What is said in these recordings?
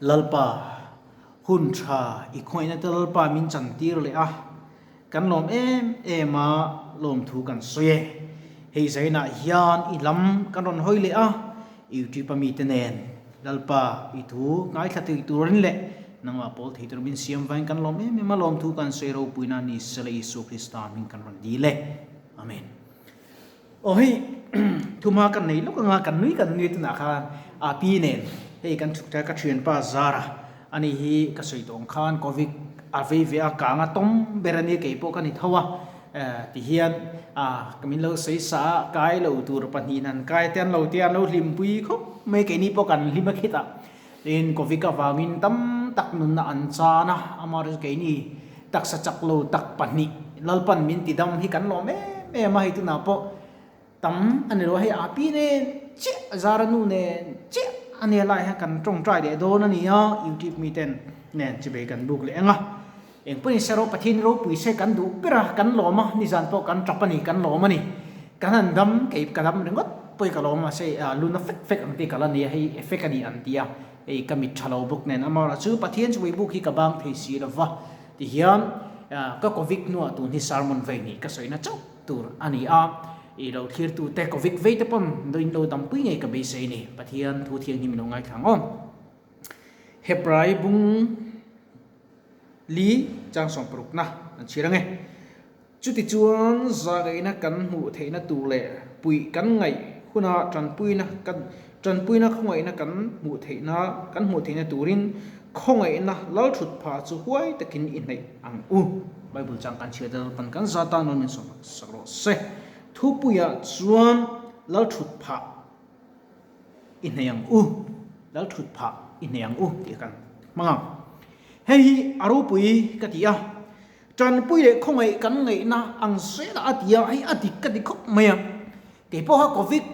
lalpa hun tha I khoi na lalpa min chan tir le a kan lom ema lom thu kan soye hei zaina hian I lam kan ron hoi le a YouTube pa mi tenen lalpa I thu ngai thati turin le nangwa pol thei tur min siam vain kan lom ema lom thu kan soye ro puina ni sele Isu Krista min kan ron di le amen oi thuma kan nei lo nga kan nui tu na kha a pi nen hei kan thuk ta ka thien pa zara ani hi ka soi tong khan covid ave ve a ka nga tom berani ke po kan I thawa ti hian kamin lo sei sa kai lo tur pani nan kai tian lo lim pui kho me ke ni po kan lim khita in covid ka wangin tam tak nun na an cha na amar ke ni tak sa chak lo tak pani lalpan min ti dam hi kan lo me ma hi tu na po tam ani ro hai api ne che zara nu ne che ani lai ha kan trong trai de do na ni ya YouTube mi ten nen che be kan buk le nga eng puni sero pathin ro pui se kan du pera kan lo ma ni zan po kan trapani kan lo ma ni kan han dam ke kadam ringot poi ka lo ma se luna fek ang ti kala ni hei effect ani an tia ei kamit thalo buk nen amara chu pathin chu buk hi ka bang thei si lawa ti hiam ka covid nu tu ni sermon ve ni ka soina chau tur ani a I lo thir tu te covid ve te pon doin lo dam pui ngai ka be sei ni pathian thu thiang ni min ngai thang on hebrai bung li chang som pruk na an chirang e chuti chuan za gai na kan mu theina tu le pui kan ngai khuna tran pui na khongai na kan mu theina turin khongai na lalthut pha chu huai takin in nei ang bible chang kan chedal pan kan za ta non min som sakro se thu puya chuan lalthut pha in nei ang lalthut pha in nei ang ti kan manga hei aru pui katia tran pui le khongai kan ngai na ang se la atia ai adik ka dik khop maya te po ha covid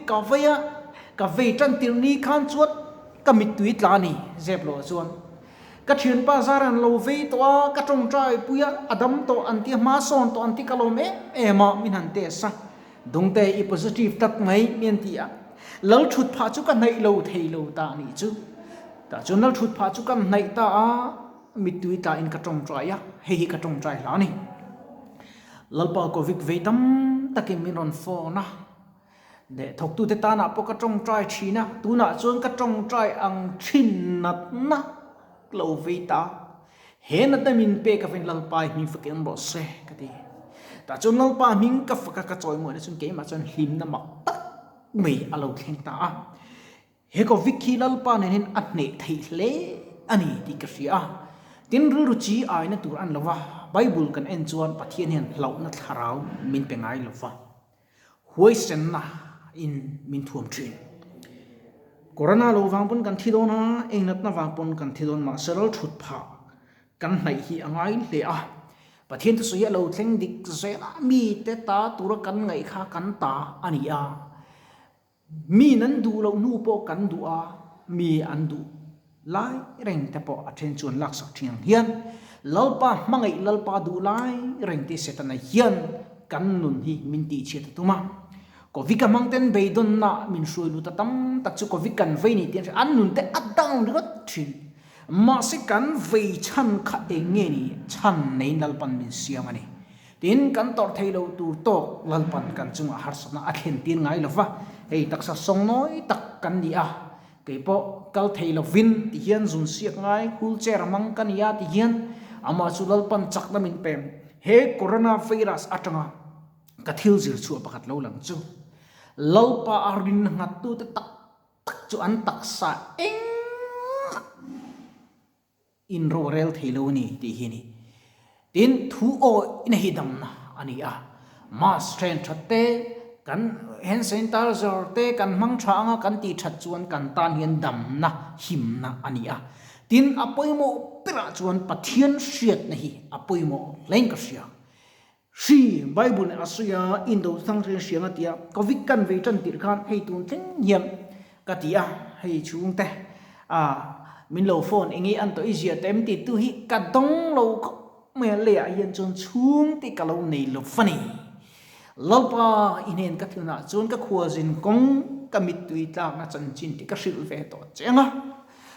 ka ve tran tir ni khan chuat ka mit tui tla ni zep lo chuan ka thien pa zaran lo ve to ka trong trai puya adam to anti ma son to anti kalome ema min han te sa dongte I positive tak mai mian tia lalthut pha chu ka nei lo thei lo ta ni chu ta chu lalthut pha chu kam nei ta a mitui ta in ka trong trai ya hei ka trong trai la ni lalpa covid ve tam takin min ron fo na de thok tu te ta na po ka trong trai thina tu na chuan ka trong trai ang thin nat na lo ve ta he na ta min pe ka ven lalpa min faken bo se ka ti ta chuan lalpa min ka faka ka choi mo na chun ke ma chuan hlim na mak tak mei alo thleng ta he ko vikhi lalpa nen at ne thei hle ani ti ka ria tin ru chi ai na tur an lawa bible kan en chuan pathian hian hlau na tharau min pengai lawa huai sen na in min thuam thin corona lo wangpon kan thidona engnat na wangpon kan thidon ma seral thut pha kan hnai hi angai le a pathian tu suya lo thleng dik zela mi te ta tur kan ngai kha kan ta ani a mi nan du lo nu po kan du a mi an du lai reng te po athen chun lak sak thiang hian lalpa mangai lalpa du lai reng te setana hian kan nun hi min ti che tuma covid ka mangten beidon na min shui lu tatam tak chu covid kan ve ni tian an nun te adang got thin ma se kan ve chan kha enge ni chan nei lalpan min siamani tin kan tor thailo tur tok lalpan kan chunga harsana athen tin ngai lova ei taksa song noi tak kan ni a keipo kal thailo vin ti hian zun siak ngai kul cher mang kan ya ti hian ama chu lalpan chak na min pem he corona virus atanga kathil zir chu pakhat lo lang chu lalpa arin ngat tu te tak chu an taksa eng in ro rel thailo ni ti hi ni tin thu o in hi dam na ani a mass train thatte kan hand sanitizer te kan mang thanga kan ti that chuan kan tan hian dam na him na ani a tin apoimo pera chuan pathian hriat na hi apoimo leng ka sia si bible asuya indo sang theng sianga tia covid kan ve tan tir khan hei tun thleng hiam ka tia hei chung te min lo phone engi an to izia tem ti tu hi ka dong lo me le a yen chon chung ti ka lo nei lo fani lalpa inen ka thuna chon ka khuazin kong kamit tui tla na chan chin ti ka hril ve to chenga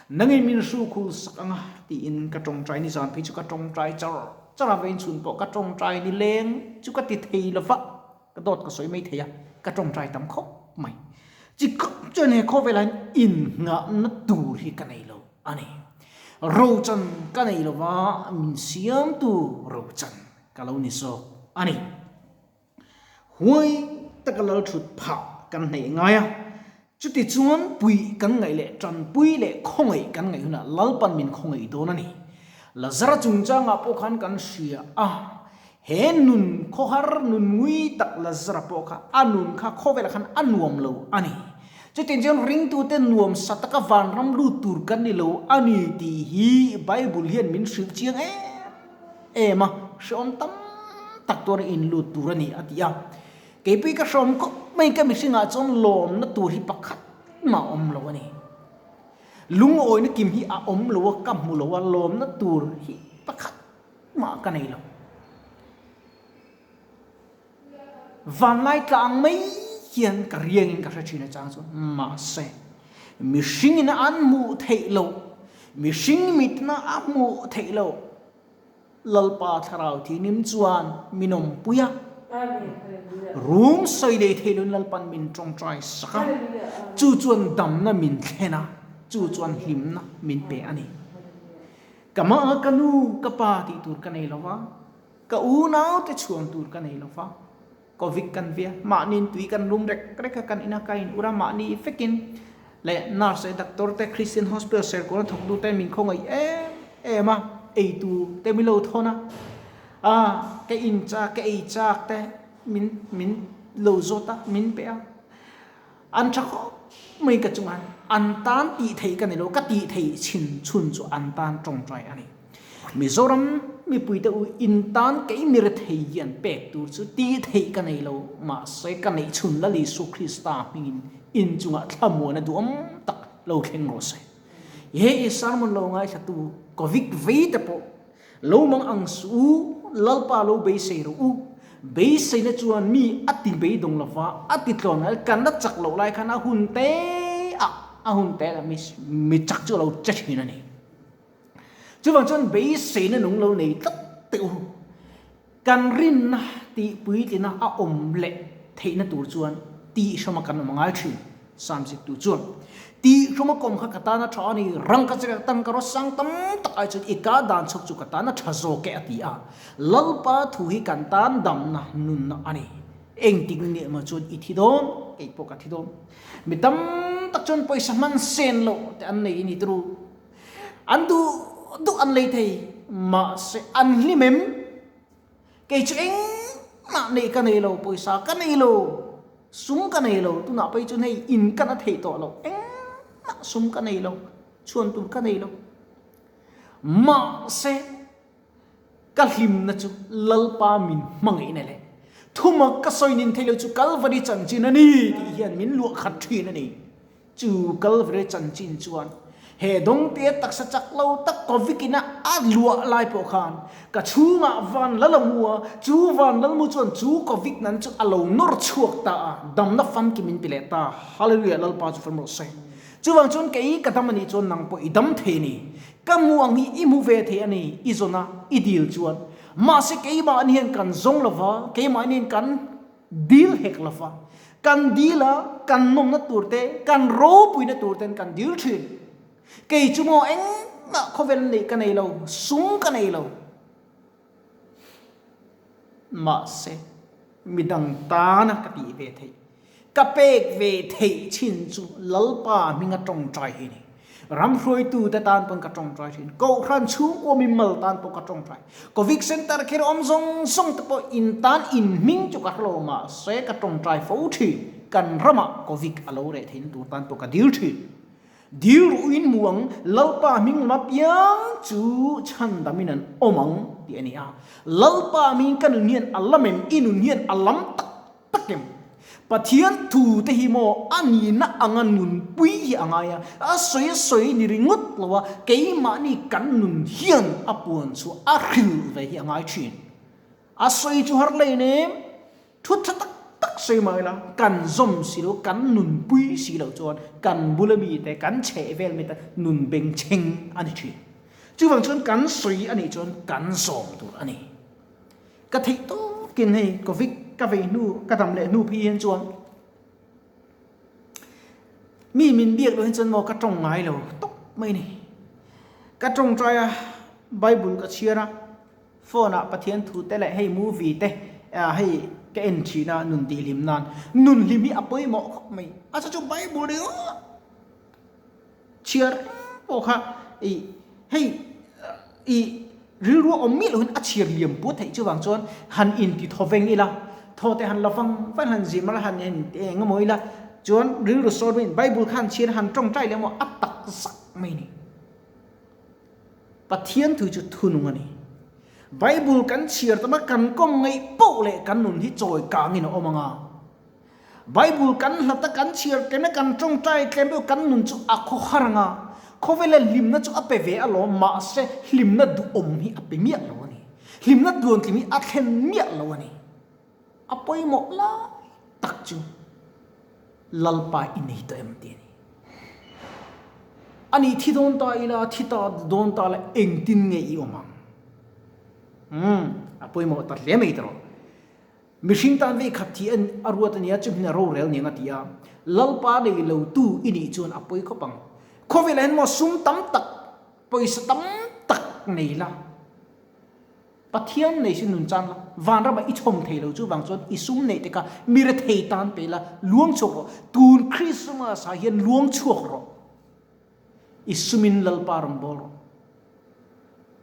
nangin min su khul sakanga ti in ka tong trai ni zan phi chu ka tong trai chara vein chun po ka tong trai ni leng chu ka ti thei lova ka dot ka soi mai theya ka tong trai tam kho mai chỉ có cho nên có về là in ngã nó tù thì cái này lâu anh ấy râu chân cái này là và mình xiêm tu râu chân cái lâu này so anh ấy huay ta cái lâu thụt phao cái này ngay à chút thì chuan bùi cái ngày lệ trần bùi lệ không ấy cái ngày huna lâu pan mình không ấy đó này là zara chung cha ngã po khan cái xia he nun khohar nun ngui tak la zara po kha anun kha khove khan anuam lo ani chu tin jon ring tu ten nuam sataka van ram lu tur kan ni lo ani ti hi bible hian min sik chiang e ma shom tam tak tor in lu tur ani atia ke pi ka shom ko mai ka mi singa chon lom na tur hi pakhat ma om lo ani lung oi na kim hi a om lo kam mu lo wa lom na tur hi pakhat ma ka nei lo van lai tlang mấy hiền cả riêng in cả sự chuyện này trang số mà sẽ mi sinh na ăn mu thầy lâu mi sinh mít na ăn mu thầy lâu lalpa tharau thì nim chuan minom puya room soi de thầy luôn lalpan min trong trai saka chu chuan dam na min thena chu chuan him na min pe ani kama kanu kapa ti tur kanai lawa ka u nau te chuang tur kanai lawa Covid kan vía mà nín tùy kan lum rek kan ina kain ura mà ni fekin le nurse doctor te Christian hospital ser ko thok du te min khong ai mà tu te mi lo thona cái in cha cái ai cha te min lo zota min pe an cha ko mai ka chungan an tan ti thei kan lo ka ti thei chin chun chu an tan trong trai ani Mizoram mi pui te u in tan cái mi re thei yan pek tu chu ti thei ka nei lo ma se ka nei chun la li su Krista min in chunga thamo na duam tak lo khen ro se ye sermon lo ngai sa tu covid ve te po lo mang ang su lalpa lo be se ro u be se na chuan mi ati be dong la fa ati tlon al kan na chak lo lai khana hun te a hun te la mi chak chu lo cha chin ani chứ bằng chân bấy xế nó nung lâu này tất tự can rin na ti bấy thì na ôm lệ thấy nó tụt chuan ti sao mà can mà ngai chi sam dịch tụt chuan ti sao mà com khắc ta na thọ này răng cái gì tăng cái sang tâm tak ai chút ika dan chok chu ta na thazo ke ti a lalpa thu hi kan tan dam na nun na ani eng ting ni ma chuan i thi don ke po ka thi don mi tam tak chuan poisa man sen lo te an nei ni tru an du ăn lấy thầy mà sẽ ăn li mềm cái chuyện mà này cái này lâu bồi sa cái này lâu súng cái này lâu tu nào bây giờ này in cái nó thầy to lâu súng cái này lâu chuồn tu cái này lâu mà sẽ cái lim na chú lalpa min mangai này lệ thu mà cái soi nín thầy lâu chú Calvary chân chín này thì hiện min luộc khát thuyền này chú Calvary chân chín chuan he dong te tak sa chak lo tak covid kina a lua lai po khan ka chu nga van la la mua chu van la mu chon chu covid nan chu alo nor chuak ta dam na fam ki min pile ta hallelujah lal pa chu from se chu wang chon ke ka dam ni chon nang po idam the ni ka mu ang hi imu ve the ani izona idil chuan ma se ke ma an hian kan zong lova ke ma nin kan deal hek lova kan dila kan nom na turte kan ro pui na turten kan deal thin cái chú mò anh mà không về này cái này lâu súng cái này lâu mà sẽ mi đằng ta na cái gì về thầy cái bèc về thầy chín chú lalpa mi ngắt trong trái này ram phơi tu ta tan pun cái trong trái hin câu khan chú của mi mal tan pun cái trong trái có việc center khi ông song song tập in tan in minh chú cái lâu mà sẽ cái trong trái phẫu thì cần rama có việc alo để thầy tu tan pun cái điều thì điều in muang lalpa ming mapiang chu chan daminan omang ti ani a lalpa ming kan nian alamem inun hian alam tak takem pathian thu te hi mo ani na angan nun pui hi angaya a soi ni ringut lawa ke ma ni kan nun hian apuan chu a khil ve hi angai thin a soi chu har le ne thut tak tak sei mai la kan zom si lo kan nun pui si lo chuan kan bulami te kan che vel mi ta nun beng cheng ani thi chu wang chuan kan sui ani chuan kan som tu ani ka thei to kin hei covid ka ve nu ka dam le nu pi hen chuan mi min biak lo hen chuan mo ka tong ngai lo tok mai ni ka tong trai a bible ka chiara phone a pathian thu te le hei movie te hei cái entry na nun ti lim nan nun lim hi apoi mo khop mai a cha chu bible de chiar o kha hei riru om mi lo a chiar liam pu thei chu wang chon han in ti thoveng ila tho te han lafang fan han zim la han en te ngomoi la chon riru so min bible khan chiar han trong trai le mo atak sak mai ni pathian thu chu thunung ani Bible kan chiar tama kan kom ngai po le kan nun hi choi ka ngin omanga Bible kan hlata kan chiar kena kan trong trai kembe kan nun chu akho haranga khovela limna chu ape ve alo ma se limna du om hi ape mi lo ni limna duon timi athen mi lo ni apoi mo la tak chu lalpa inei to em ti ni ani thi don ta ila thi ta don ta la eng tin nge i omang apoi mo ta le mai tro mishing tan ve khat thi an arwat ania chimna ro rel ninga tia lalpa de lo tu ini chun apoi ko pang khovelan mo sum tam tak pois tam tak nei la pathian nei sin nun chan la van ra ba i chom thei lo chu wang chon i sum nei te ka mir thei tan pe la luang chok tun christmas a hian luang chuak ro i sumin lalpa ram bol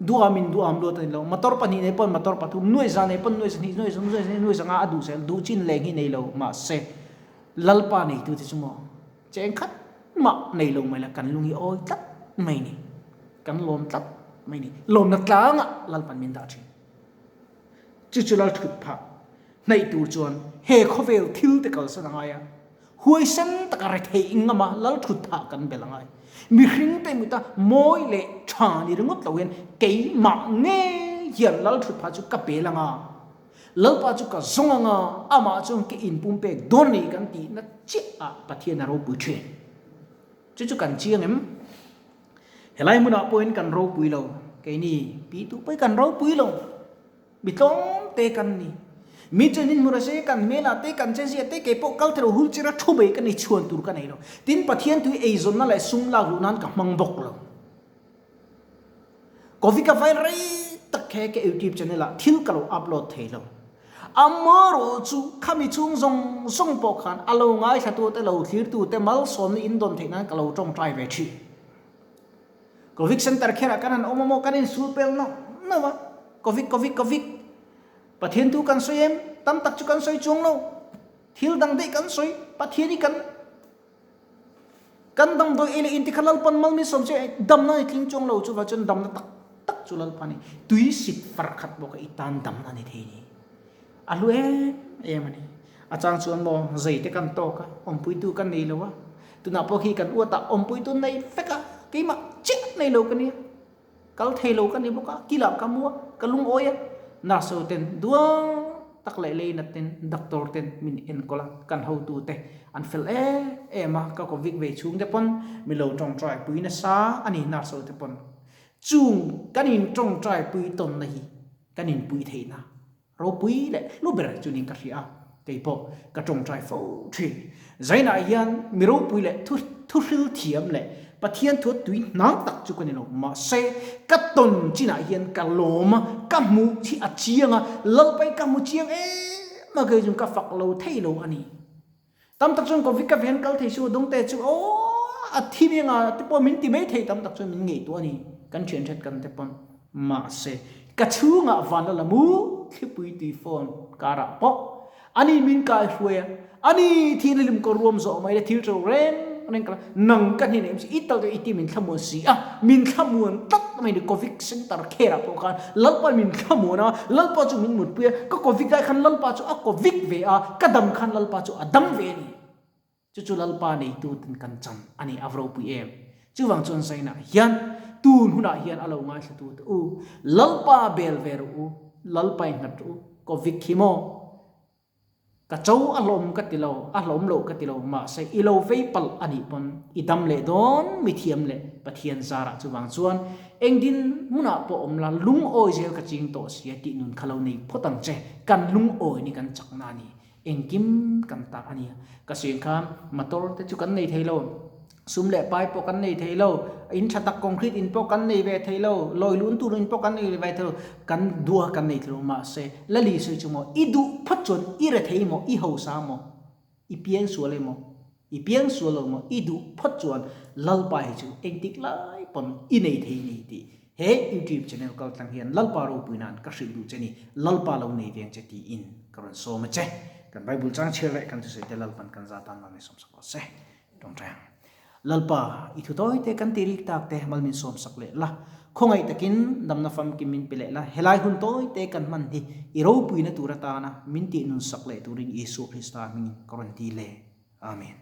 duamin duam lo tan lo motor pani nei pon motor patu noi za nei pon noi sa ni noi sa nga adu sel du chin leng hi nei lo ma se lalpa nei tu ti chumo cheng khat ma nei lo mai la kan lungi oi tat mai ni kan lom tat mai ni lom na tlang lalpan min da chi chu chu lal thut pha nei tu chuan he khovel thil te kal sa nga ya huai sen ta ka re thei inga ma lal thut pha kan belangai mi hring pe muta moi le tha ni ringot lo hen ke ma nge hian lal thut pha chu ka pe langa lal pa chu ka zonga ama chung ke in pum pe don ni kan ti na chi a pathian ro pu thwe chu kan chiang em helai mu na point kan ro pui lo ke ni pi tu pe kan ro pui lo bi tong te kan ni mi chenin mura se kan mela te kan chen sia te ke po kal thero hul chira thu be kan ni chuan tur kan nei lo tin pathian tu ei zon na la sum la lu nan ka mang bok lo coffee ka file rai tak ke youtube channel la thil kalo upload thei lo amaro chu khami chung zong song po khan alo ngai thatu te lo thlir tu te mal som ni in don thei nan kalo tong try ve thi covid center khera kanan omomo kanin supel no wa covid pathian tu kan soi em tam tak chu kan soi chung lo thil dang dei kan soi pathian ni kan dam do ele inti khalal pan mal mi som che dam na tling chung lo chu wa chun dam na tak chu lal pani tui sit far khat bo ka itan dam na ni the ni alu em ani achang chuan mo zai te kan to ka om pui tu kan nei lo wa tu na po khi kan u ta om pui tu nei feka ki ma chik nei lo kan ni kal thei lo kan ni bo ka kila ka mu ka lung oya na so ten duang tak lai na ten doctor ten min en kola kan ho tu te an fel ma ka ko vik ve chung te pon mi lo tong trai pui na sa ani na so te pon chung kanin tong trai pui ton na hi kanin pui thei na ro pui le lu ber chu ning ka ria te po ka tong trai fo thi zaina yan mi ro pui le thu hril thiam le pathian thu tui nang tak chu kan lo ma se ka ton china hian ka loma ka mu chi a chianga lal pai ka mu chiang ma ge jung ka fak lo thei lo ani tam tak chung ko vik ka ven kal thei su dong te chu a thi mi nga te po min ti mai thei tam tak chu min ngei tu ani kan chen thet kan te pon ma se ka chu nga van la mu khi pui ti phone kara po ani min ka hruya ani thi lim ko ruam zo mai le thil tro ren nên cái nâng cái này em sẽ ít tao cái ít mình tham muốn gì mình tham muốn tất mình được covid center care ra bộ can lỡ bao mình tham muốn lỡ bao chúng mình một bữa có covid đại khăn lỡ bao chúng covid về cái đầm khăn lỡ bao chúng đầm về này chú lỡ bao này tu tin căn chăm anh ấy avro bữa em chú vàng chọn say na hiền tu huna hiền alo ngay sẽ tu lỡ bao bel về lỡ bao ngắt covid khimo กะโจอารมณ์กติโลอารมณ์โลกติโลมาใส่อีโลเวปลอันนี้ปนอีดำเล่ดอนมิเทียมเล่ปะเทียนซาระจุบางส่วนเองดินมุนาปอมละลุงโอยเจลกะจิงโตเสียตินุนขลาวนี้พอตังเจกันลุงโอยนี่กันจักนานี่เองกิมกันตาอันนี้กะเสียงคำมาตอร์เตจุกันในไทยโลซุมเล่ไปปกันในไทยโลอินชัตักคอนกรีตอินปกันในเวไทยโลลอยลุนตุนอินปกันในเวไทยโลกันดัวกันในไทยโลมาเซละลีสุจุโมอีดูพัดจนอีเรไทยโมอีเฮาซาโมอีเปียงสัวเลยโมอีเปียงสัวเลยโมอีดูพัดจนลัลไปจูเองติกไลปนอีในไทยนี่ตีเฮ้ YouTube channel ก็ตั้งเฮียนลัลปารูปุยนันก็สืบดูเจนี่ลัลปาเราในเวียงจะตีอินก็รันโซมาเจกันไบเบิลจังเชื่อเลยกันจะเสด็จลัลปันกันซาตันมาในสมศักดิ์เสตรงแรงลัลปาอีทุต้อยเตกันตีริกตากเตมัลมินสมศักดิ์เลยละคงไอตะกินดำนาฟัมกิมินเปเลละเฮลัยหุ่นต้อยเตกันมันที่อีรูปุยนัตุระตานะมินตีนุนศักดิ์เลยตุรินอิสุคริสตามินกรันตีเลอาเมน